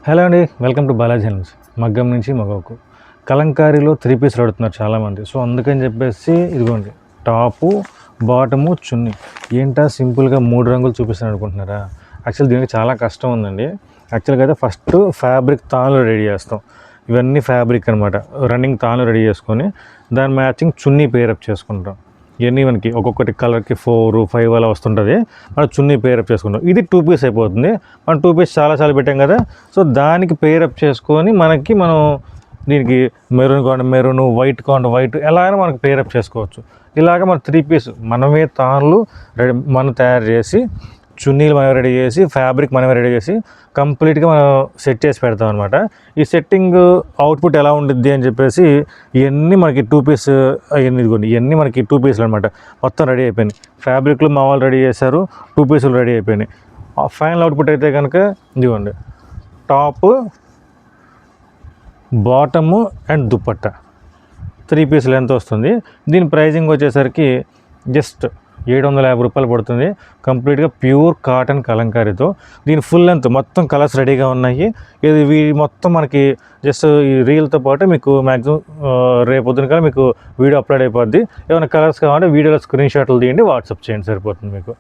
Hello అండి, welcome to Balaji హెల్మ్స్. మగ్గం నుంచి మగవకు కలంకారీలో 3 పీస్లు అడుగుతున్నారు చాలామంది. సో అందుకని చెప్పేసి ఇదిగోండి టాపు, బాటము, చున్నీ. ఏంటా సింపుల్గా 3 రంగులు చూపిస్తాను అనుకుంటున్నారా? యాక్చువల్ దీనికి చాలా కష్టం ఉందండి. యాక్చువల్గా అయితే ఫస్ట్ ఫ్యాబ్రిక్ తాళ్ళు రెడీ చేస్తాం. ఇవన్నీ ఫ్యాబ్రిక్ అనమాట. రన్నింగ్ తాళ్ళు రెడీ చేసుకొని దాని మ్యాచింగ్ చున్నీ పేరప్ చేసుకుంటాం. ఇవన్నీ మనకి ఒక్కొక్కటి కలర్కి 4, 5 అలా వస్తుంటుంది. మనం చున్నీ పేరప్ చేసుకుంటాం. ఇది 2 పీస్ అయిపోతుంది. మనం 2 పీస్ చాలా పెట్టాం కదా, సో దానికి పేరప్ చేసుకొని మనం దీనికి మెరూన్ కావాలి, మెరూన్, వైట్ కావాలి, వైట్, ఎలా అయినా మనకి పేరప్ చేసుకోవచ్చు. ఇలాగ మన 3 పీస్ మనమే తాళ్ళు మనం తయారు చేసి, చున్నీలు మనమే రెడీ చేసి, ఫ్యాబ్రిక్ మనమే రెడీ చేసి కంప్లీట్గా మనం సెట్ చేసి పెడతాం అనమాట. ఈ సెట్టింగ్ అవుట్పుట్ ఎలా ఉంటుంది అని చెప్పేసి ఇవన్నీ మనకి 2 పీస్ ఇవన్నీ మనకి 2 పీస్లు అనమాట. మొత్తం రెడీ అయిపోయినాయి. ఫ్యాబ్రిక్లు మా వాళ్ళు రెడీ చేశారు, 2 పీసులు రెడీ అయిపోయినాయి. ఫైనల్ అవుట్పుట్ అయితే కనుక ఇదిగోండి టాప్, బాటము అండ్ దుపట్టా 3 పీసులు ఎంత వస్తుంది. దీని ప్రైజింగ్ వచ్చేసరికి జస్ట్ 750 రూపాయలు పడుతుంది. కంప్లీట్గా ప్యూర్ కాటన్ కలంకారీతో. దీని ఫుల్ లెంత్ మొత్తం కలర్స్ రెడీగా ఉన్నాయి. ఇది మొత్తం మనకి జస్ట్ ఈ రీల్తో పాటు మీకు మ్యాక్సిమం రేపొద్దున కల్లా మీకు వీడియో అప్లోడ్ అయిపోద్ది. ఏమైనా కలర్స్ కావాలంటే వీడియోలో స్క్రీన్ షాట్లు తీయండి, వాట్సాప్ చేయండి, సరిపోతుంది మీకు.